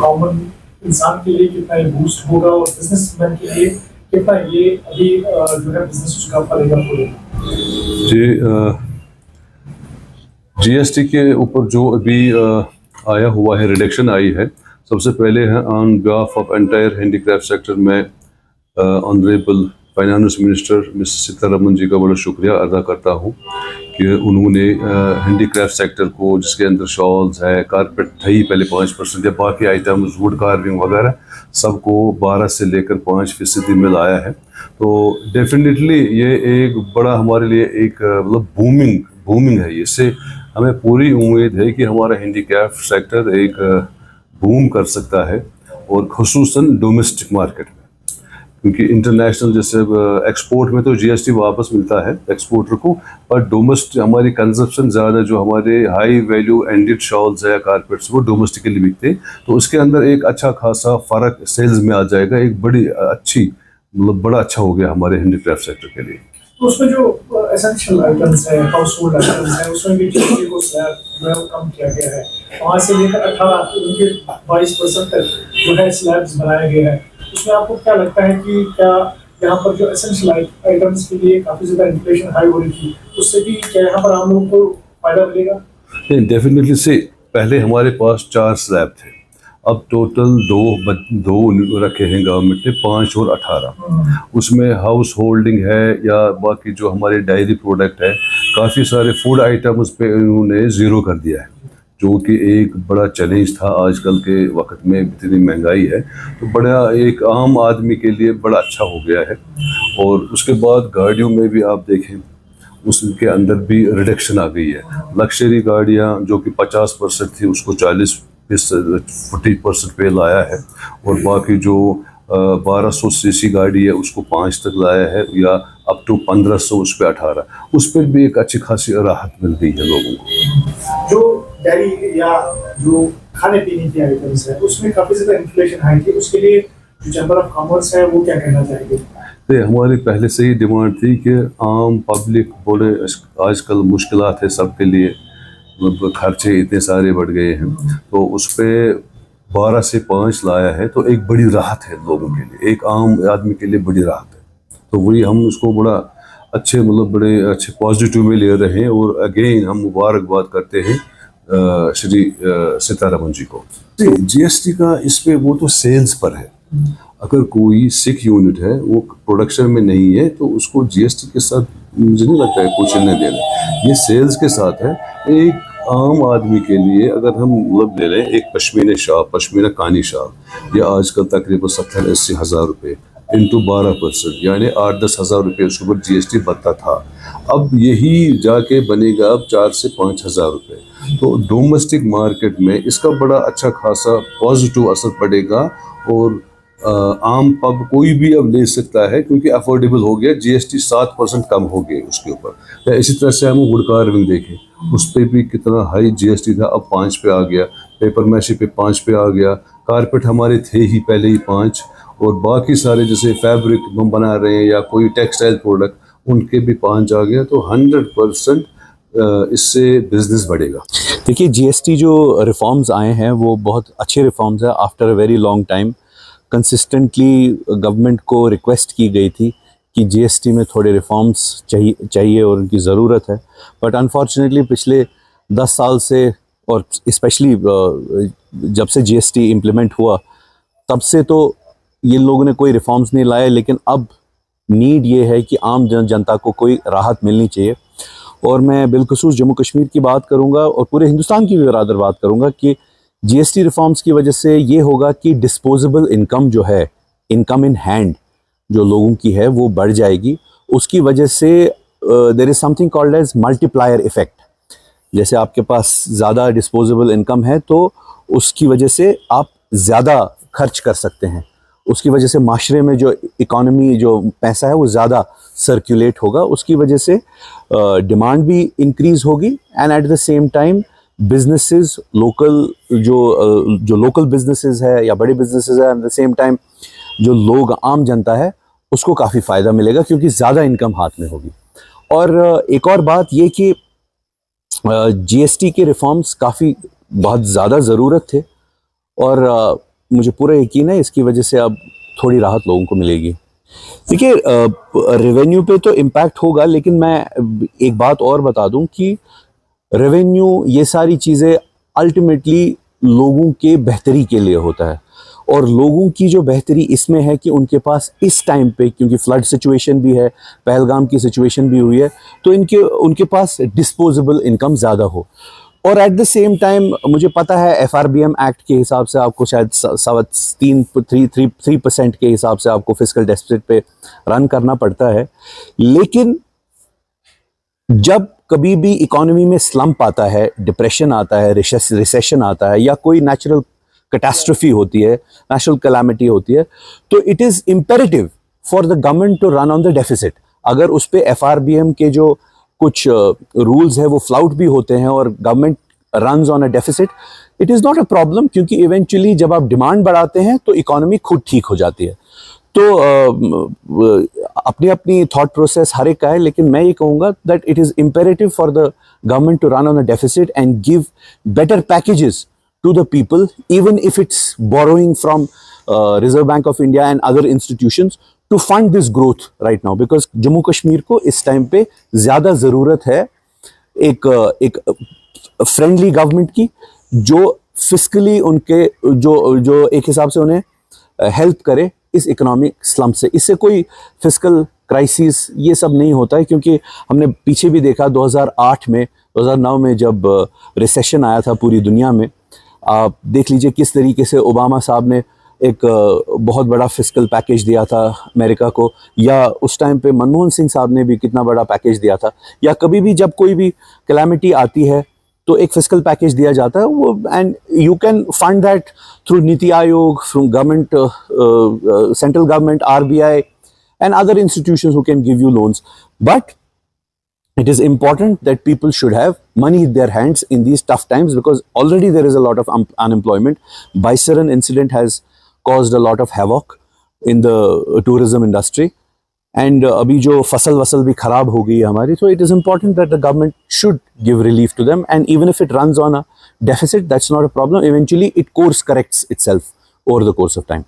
Common इंसान के लिए कितना ये बूस्ट होगा और बिजनेसमैन के लिए कितना ये अभी जो है बिजनेस उसका फलेगा फूलेगा? जी, जीएसटी के ऊपर जो अभी आया हुआ है, रिडक्शन आई है, सबसे पहले है on behalf of entire handicraft sector में honourable finance minister miss Sitharaman ji का बड़ा शुक्रिया अदा करता हूँ कि उन्होंने हैंडीक्राफ्ट सेक्टर को, जिसके अंदर शॉल्स है, कारपेट था ही पहले 5% या बाकी आइटम्स वुड कार्विंग वगैरह, सबको 12 से लेकर 5% में लाया है। तो डेफिनेटली ये एक बड़ा हमारे लिए एक मतलब बूमिंग है। इससे हमें पूरी उम्मीद है कि हमारा हैंडीक्राफ्ट सेक्टर एक बूम कर सकता है, और खुसूसन डोमेस्टिक मार्केट में, क्योंकि इंटरनेशनल जैसे एक्सपोर्ट में तो जीएसटी वापस मिलता है एक्सपोर्टर को, पर डोमेस्टिक हमारी कंजप्शन ज़्यादा, जो हमारे हाई वैल्यू एंडेड शॉल्स है, कारपेट्स, वो डोमेस्टिकली बिकते हैं। तो उसके अंदर एक अच्छा खासा फ़र्क सेल्स में आ जाएगा, एक बड़ी अच्छी मतलब बड़ा अच्छा हो गया हमारे हैंडीक्राफ्ट सेक्टर के लिए। तो उसमें जो एसेंशियल आइटम्स है, हाउस होल्ड आइटम्स है, उसमें भी जीएसटी को स्लैब जो है वो कम किया गया है। 5 से लेकर 18 उनके 22% तक जो है स्लैब्स बनाया गया है। उसमें आपको क्या लगता है कि क्या यहाँ पर जो एसेंशियल आइटम्स के लिए काफ़ी ज़्यादा इन्फ्लेशन हाई हो रही थी, उससे भी क्या यहाँ पर आम लोगों को फायदा मिलेगा? नहीं, डेफिनेटली से पहले हमारे पास 4 स्लैब थे, अब टोटल दो रखे हैं गवर्नमेंट ने, 5 और 18। उसमें हाउस होल्डिंग है या बाकी जो हमारे डायरी प्रोडक्ट है, काफ़ी सारे फूड आइटम्स पे उन्होंने ज़ीरो कर दिया है, जो कि एक बड़ा चैलेंज था आजकल के वक्त में। इतनी महंगाई है तो बड़ा एक आम आदमी के लिए बड़ा अच्छा हो गया है। और उसके बाद गाड़ियों में भी आप देखें, उसके अंदर भी रिडक्शन आ गई है। लग्जरी गाड़ियाँ जो कि 50% थी, उसको 40% पे लाया है, और बाकी जो 1200 सीसी गाड़ी है उसको 5 तक लाया है, या अप टू 1500 उस पर 18, उस पर भी एक अच्छी खासी राहत मिल गई है लोगों को। जो डेयरी या जो खाने पीने की आइटम्स है उसमें काफ़ी ज़्यादा इन्फ्लेशन आई थी, उसके लिए जो चैम्बर ऑफ कॉमर्स है वो क्या कहना चाहेंगे? तो हमारी पहले से ही डिमांड थी कि आम पब्लिक बोले आजकल मुश्किलात है सबके लिए, मतलब खर्चे इतने सारे बढ़ गए हैं, तो उस पर 12 से 5 लाया है, तो एक बड़ी राहत है लोगों के लिए, एक आम आदमी के लिए बड़ी राहत है। तो वही हम उसको बड़ा अच्छे मतलब बड़े अच्छे पॉजिटिव में ले रहे हैं, और अगेन हम मुबारकबाद करते हैं श्री सीतारमन जी को। जीएसटी का इस पे वो तो सेल्स पर है। अगर कोई सिक यूनिट है वो प्रोडक्शन में नहीं है, तो उसको जीएसटी के साथ मुझे नहीं लगता है कुछ नहीं देना, ये सेल्स के साथ है। एक आम आदमी के लिए अगर हम मतलब ले लें एक पश्मीना कानी शाल, ये आजकल तकरीबन 70-80 हज़ार रुपये इंटू 12%, यानी 8-10 हज़ार रुपये उसके ऊपर जीएसटी बनता था। अब यही जाके बनेगा अब 4 से 5 हज़ार रुपये। तो डोमेस्टिक मार्केट में इसका बड़ा अच्छा खासा पॉजिटिव असर पड़ेगा, और आम पब कोई भी अब ले सकता है, क्योंकि अफोर्डेबल हो गया, जीएसटी 7% कम हो गई उसके ऊपर। या इसी तरह से हम वुड कार्विंग देखें, उस पर भी कितना हाई जीएसटी था, अब 5 पे आ गया। पेपर मैशी पे 5 पे आ गया। कारपेट हमारे थे ही पहले ही 5, और बाकी सारे जैसे फैब्रिक हम बना रहे हैं या कोई टेक्सटाइल प्रोडक्ट, उनके भी 5 आ गया। तो 100% इससे बिजनेस बढ़ेगा। देखिए, जीएसटी जो रिफॉर्म्स आए हैं वो बहुत अच्छे रिफॉर्म्स हैं। After a very long time consistently government को रिक्वेस्ट की गई थी कि जीएसटी में थोड़े रिफॉर्म्स चाहिए और उनकी ज़रूरत है, बट अनफॉर्चुनेटली पिछले 10 साल से, और स्पेशली जब से जीएसटी इम्प्लीमेंट हुआ तब से, तो ये लोगों ने कोई रिफॉर्म्स नहीं लाए। लेकिन अब नीड ये है कि आम जनता को कोई राहत मिलनी चाहिए। और मैं बिलखुसूस जम्मू कश्मीर की बात करूँगा और पूरे हिंदुस्तान की भी बराबर बात करूँगा कि जीएसटी रिफॉर्म्स की वजह से ये होगा कि डिस्पोजेबल इनकम जो है, इनकम इन हैंड जो लोगों की है, वो बढ़ जाएगी। उसकी वजह से there is something called as multiplier effect. जैसे आपके पास ज़्यादा डिस्पोजेबल इनकम है तो उसकी वजह से आप ज़्यादा खर्च कर सकते हैं, उसकी वजह से माशरे में जो इकॉनमी, जो पैसा है वो ज़्यादा सर्कुलेट होगा, उसकी वजह से डिमांड भी इंक्रीज़ होगी। And at the same time businesses, local जो लोकल बिजनेसेस है या बड़े बिजनेसेस है, एट द सेम टाइम जो लोग, आम जनता है, उसको काफ़ी फ़ायदा मिलेगा क्योंकि ज़्यादा इनकम हाथ में होगी। और एक और बात ये कि जीएसटी के रिफॉर्म्स काफ़ी बहुत ज़्यादा ज़रूरत थे, और मुझे पूरा यकीन है इसकी वजह से अब थोड़ी राहत लोगों को मिलेगी। देखिए, रेवेन्यू पे तो इम्पैक्ट होगा, लेकिन मैं एक बात और बता दूं कि रेवेन्यू, ये सारी चीज़ें अल्टीमेटली लोगों के बेहतरी के लिए होता है, और लोगों की जो बेहतरी इसमें है कि उनके पास इस टाइम पे, क्योंकि फ्लड सिचुएशन भी है, पहलगाम की सिचुएशन भी हुई है, तो उनके पास डिस्पोजेबल इनकम ज़्यादा हो। और एट द सेम टाइम मुझे पता है FRBM एक्ट के हिसाब से आपको शायद 3% के हिसाब से आपको फिस्कल डेफिसिट पे रन करना पड़ता है, लेकिन जब कभी भी इकोनॉमी में स्लंप आता है, डिप्रेशन आता है, रिसेशन आता है, या कोई नेचुरल कैटास्ट्रोफी होती है, नेचुरल कैलामिटी होती है, तो it is imperative for the government to run on the deficit. अगर उस पे FRBM के जो कुछ रूल्स है वो फ्लाउट भी होते हैं और government runs on a deficit, it is not a problem, क्योंकि इवेंचुअली जब आप डिमांड बढ़ाते हैं तो इकोनॉमी खुद ठीक हो जाती है। तो अपनी अपनी थॉट प्रोसेस हर एक का है, लेकिन मैं ये कहूँगा that it is imperative for the government to run on a deficit and give better packages to the people, even if it's borrowing from Reserve Bank of India and other institutions to fund this growth right now, because Jammu Kashmir को इस time पे ज़्यादा ज़रूरत है एक friendly government की, जो फिस्कली उनके जो एक हिसाब से उन्हें हेल्प करे इस इकोनॉमिक स्लम्प से। इससे कोई फिस्कल क्राइसिस ये सब नहीं होता है, क्योंकि हमने पीछे भी देखा 2009 में जब रिसेशन आया था पूरी दुनिया में, आप देख लीजिए किस तरीके से ओबामा साहब ने एक बहुत बड़ा फिस्कल पैकेज दिया था अमेरिका को, या उस टाइम पे मनमोहन सिंह साहब ने भी कितना बड़ा पैकेज दिया था, या कभी भी जब कोई भी कैलामिटी आती है तो एक फिस्कल पैकेज दिया जाता है वो, and you can fund that through NITI Aayog, through government, central government, RBI and other institutions who can give you loans. But it is important that people should have money in their hands in these tough times, because already there is a lot of unemployment. Baisaran incident has caused a lot of havoc in the tourism industry, and abhi jo fasal bhi kharab ho gayi hai hamari, so it is important that the government should give relief to them, and even if it runs on a deficit, that's not a problem. Eventually it course corrects itself over the course of time.